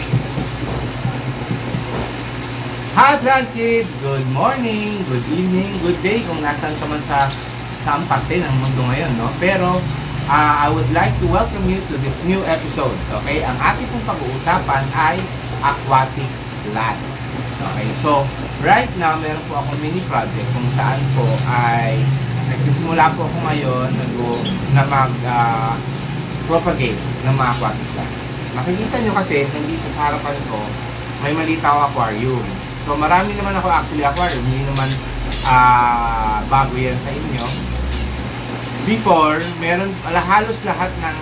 Hi plant kids! Good morning, good evening, good day kung nasaan ka man sa saang parte ng mundo ngayon, no? Pero I would like to welcome you to this new episode. Okay? Ang ating pong pag-uusapan ay aquatic plants. Okay? So, right now, meron po akong mini project kung saan po ay nagsisimula po ako ngayon na mag-propagate ng mga aquatic plants. Makikita nyo kasi, nandito sa harapan ko, may maliit ako aquarium. So, marami naman ako actually aquarium. Hindi naman bago yan sa inyo. Before, meron halos lahat ng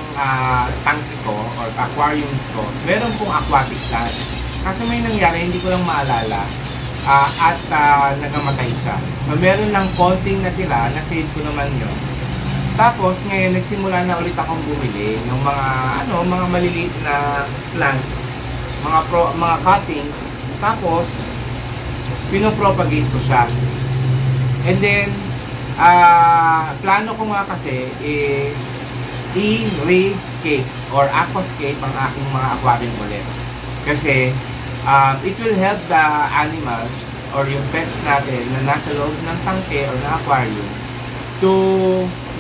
tangke ko or aquariums ko, meron pong aquatic plant. Kasi may nangyari, hindi ko lang maalala at nagamatay siya. So, meron lang konting natira, na-save ko naman yun. Tapos, ngayon, nagsimula na ulit akong bumili ng mga maliliit na plants, mga cuttings. Tapos, pinopropagate ko siya. And then, plano ko nga kasi is i-rayscape or aquascape ang aking mga aquarium ulit. Kasi, it will help the animals or yung pets natin na nasa loob ng tangke or na aquarium to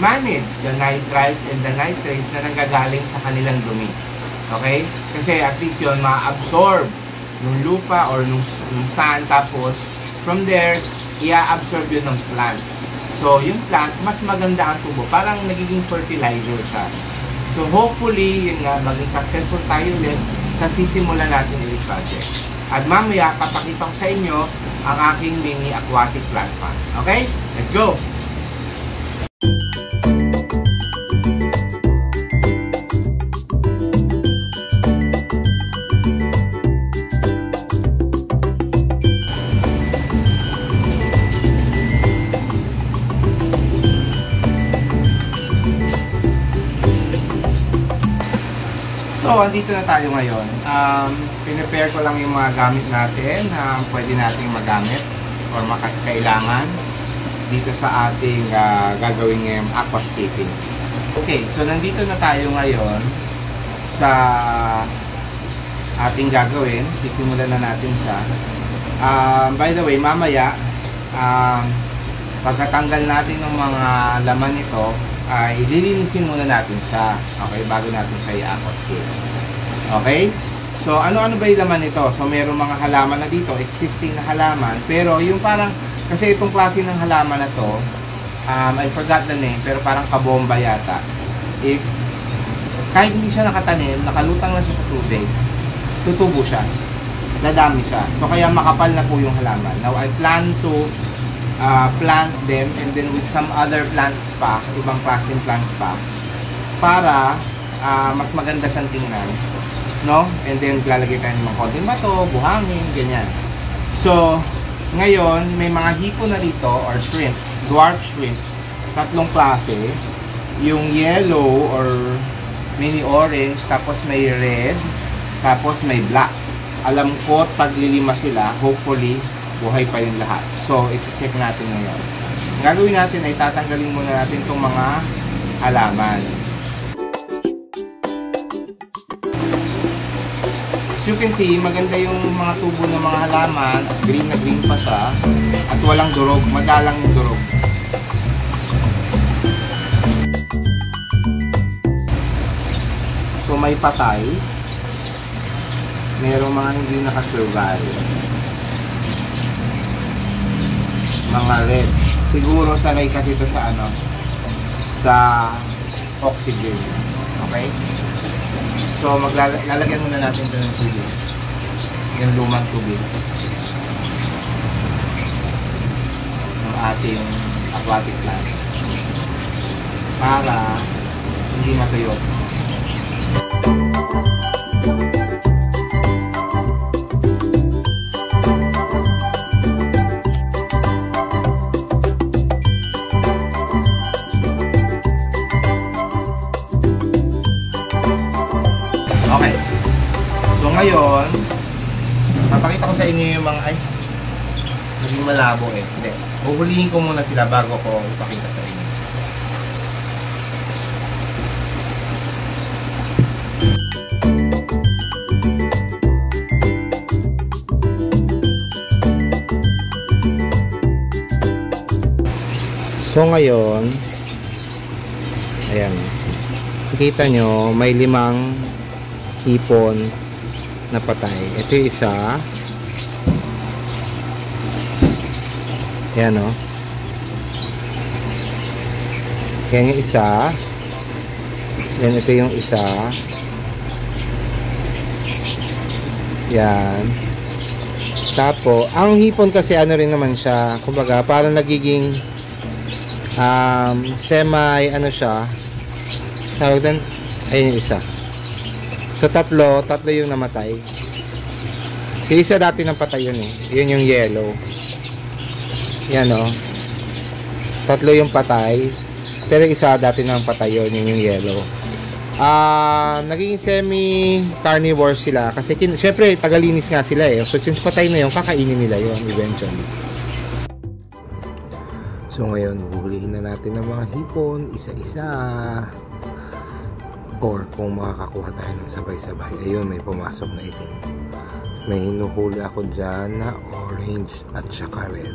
manage the nitrites and the nitrates na nanggagaling sa kanilang dumi. Okay? Kasi at least yun, ma-absorb ng lupa or ng sand, tapos from there, i-absorb yun ng plant. So, yung plant, mas maganda ang tubo. Parang nagiging fertilizer siya. So, hopefully, yun nga, maging successful tayo ulit sa sisimulan natin yung project. At mamaya, papakita ko sa inyo ang aking mini aquatic plant farm. Okay? Let's go! So, andito na tayo ngayon. Pinipare ko lang yung mga gamit natin na pwede nating magamit or makakailangan dito sa ating gagawing aquascaping. Okay, so nandito na tayo ngayon sa ating gagawin. Sisimulan na natin siya. By the way, mamaya, pagkatanggal natin ng mga laman nito, ay lilinisin muna natin siya, okay, bago natin siya i-aquascape. Okay? So, ano-ano ba yung laman nito? So, mayroong mga halaman na dito, existing na halaman, pero yung parang, kasi itong klase ng halaman na to, I forgot the name, pero parang kabomba yata, is, kahit hindi siya nakatanim, nakalutang na siya sa tubig, tutubo siya, dadami siya. So, kaya makapal na po yung halaman. Now, I plan to plant them and then with some other plants pa, ibang klaseng plants pa, para mas maganda siyang tingnan, no? And then lalagay tayo ng mga konting bato, buhangin, ganyan. So, ngayon, may mga hipon na dito or shrimp, dwarf shrimp, tatlong klase, yung yellow or mini orange, tapos may red, tapos may black. Alam ko, taglilima sila, hopefully buhay pa yung lahat. So, iti-check natin ngayon. Ang gagawin natin ay tatanggalin muna natin itong mga halaman. As you can see, maganda yung mga tubo ng mga halaman. Green na green pa siya. At walang durog. Madalang yung durog. So, may patay. Merong mga hindi nakasurvive. Mga red. Siguro sanay kasi ito sa sa oxygen. Okay? So, lalagyan muna natin ito ng tubig. Yung lumang tubig. Ng ating aquatic plant. Para hindi matuyo. Okay. So ngayon, papakita ko sa inyo yung mga naging malabo eh. Hindi. Huhulihin ko muna sila bago ko ipakita sa inyo. So ngayon, ayan, kita nyo may 5 hipon na patay. Ito yung isa, ayan o, yan yung isa, yan ito yung isa, yan. Tapos ang hipon kasi ano rin naman siya, kumbaga parang nagiging semi ano siya, tawag din, ayun yung isa. So tatlo yung namatay. Yung isa dati nang patay yun eh, yun yung yellow, yan o, 3 yung patay, pero isa dati nang patay yun yung yellow. Naging semi-carnivore sila kasi syempre tagalinis nga sila eh. So since patay na yun, kakainin nila yun eventually. So ngayon, huhulihin na natin ng mga hipon isa-isa. Or kung makakakuha tayo ng sabay-sabay. Ayun, may pumasok na itim. May hinuhuli ako dyan na orange at saka red.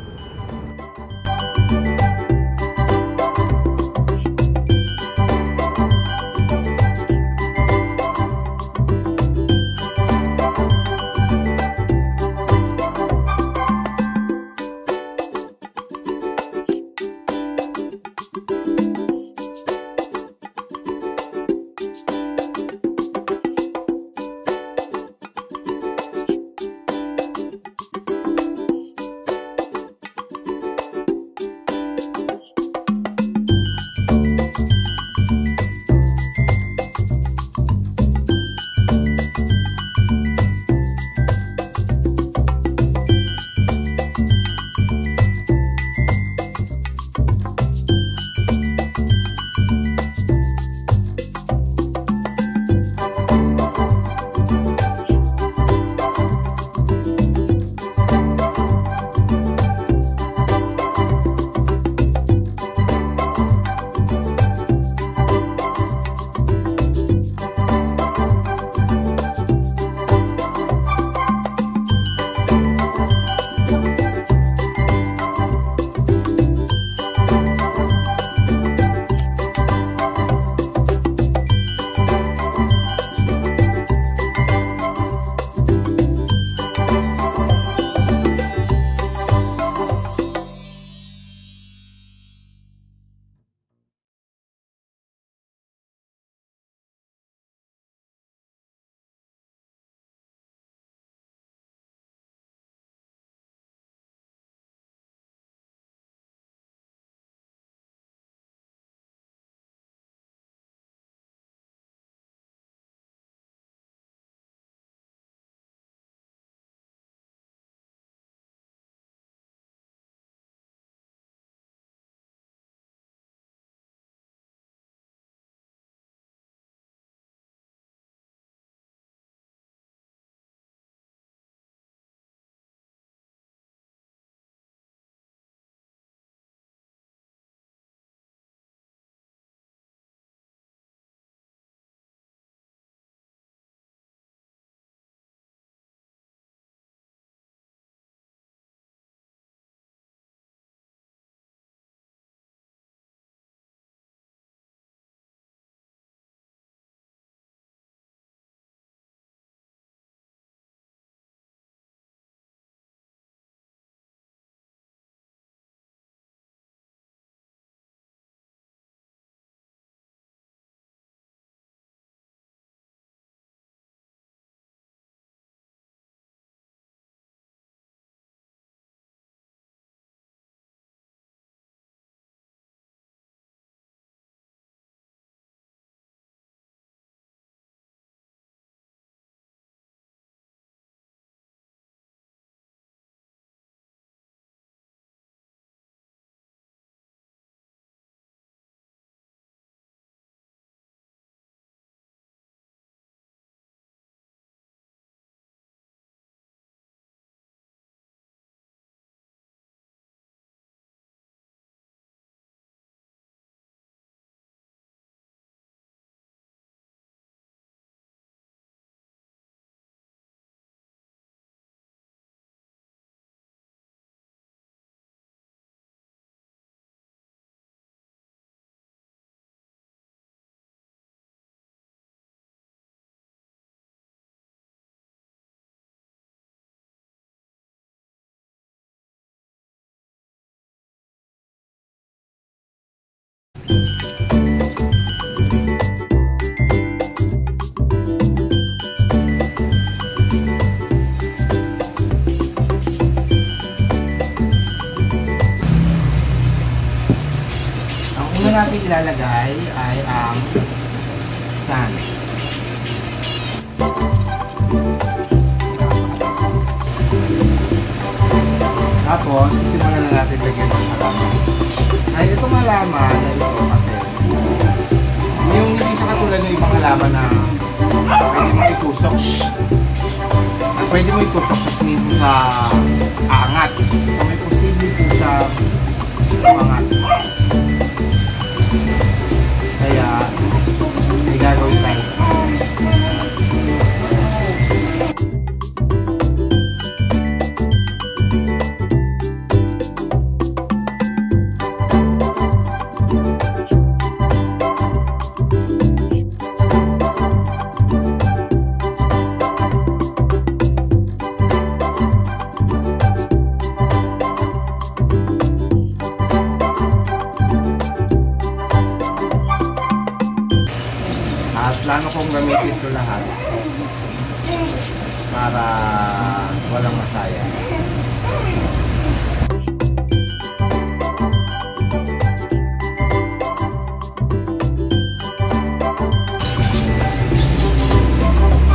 ilalagay ay ang sand. Tapos, sisimulan na natin lagyan ng halaman. Ay, itong halaman na ito kasi yung hindi siya katulad ng ibang halaman na pwede mo itusok. Pwede mo itusok sa aangat. So, may posible po sa umangat. Kaya, may gagawin tayo. At plano kong gamitin ito lahat para walang masaya.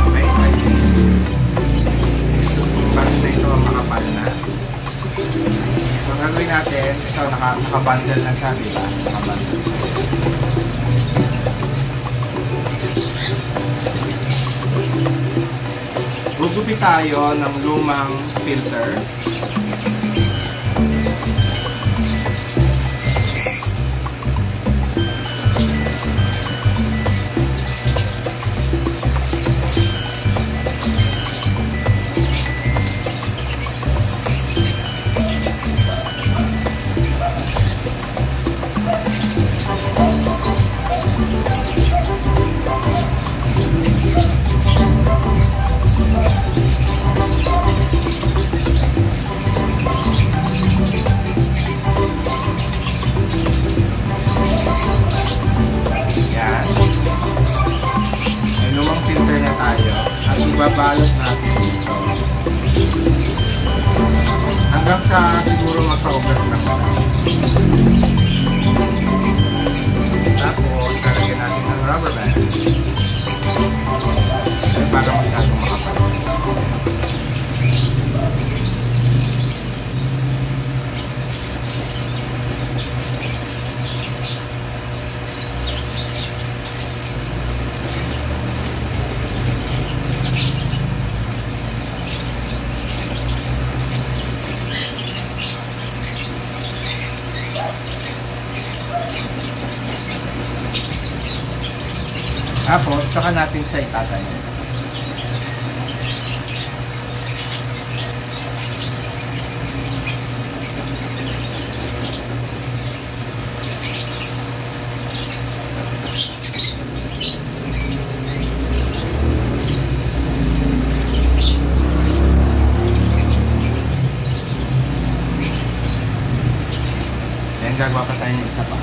Okay, basta ito ang makapal na. So, gagawin natin, ito nakabundle na siya, diba? Nakabundle. Gugupit tayo ng lumang filter. Ibabalot natin ito hanggang sa siguro magpaugat lang. Tapos lalagyan natin ng rubber band para masyadong makapal. Tapos, saka natin siya itatayo. Then, gagawa pa tayo ng isa pa.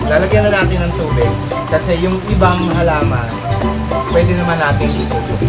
Lalagyan na natin ng tubig kasi yung ibang halaman pwede naman natin itusok.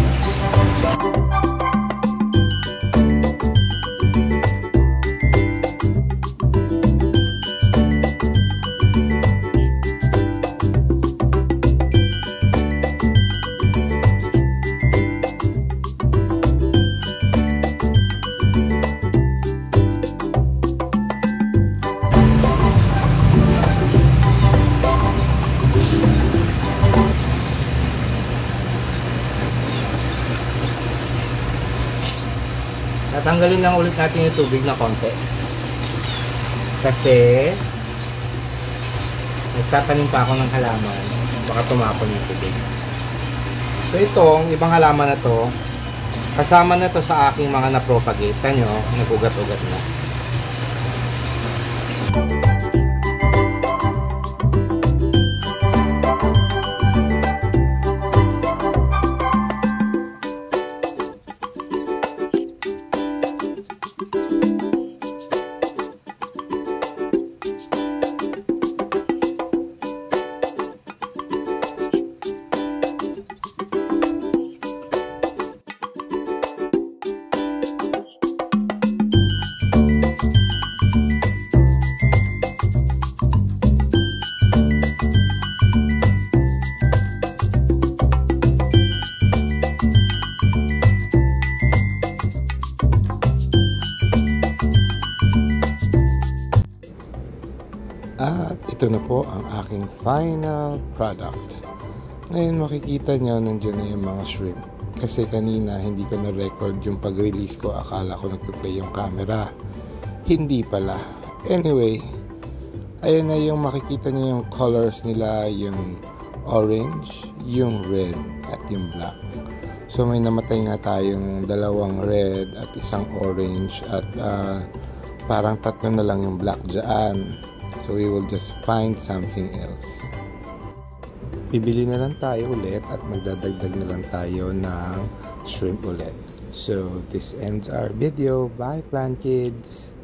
Tatanggalin lang ulit natin yung tubig na konti. Kasi nagtatanim pa ako ng halaman. Baka tumapon yung tubig. So itong ibang halaman na to, kasama na to sa aking mga na-propagate. Tanyo, nag-ugat-ugat na. Ito na po ang aking final product. Ngayon makikita nyo nandiyan na yung mga shrimp. Kasi kanina hindi ko na-record yung pag-release ko. Akala ko nagpe-play yung camera. Hindi pala. Anyway, ayan na yung makikita nyo yung colors nila. Yung orange, yung red, at yung black. So may namatay nga tayong dalawang red at isang orange. At parang tatlo na lang yung black dyan. So we will just find something else. Bibili na lang tayo ulit at magdadagdag na lang tayo ng shrimp ulit. So this ends our video. Bye, Plant Kids!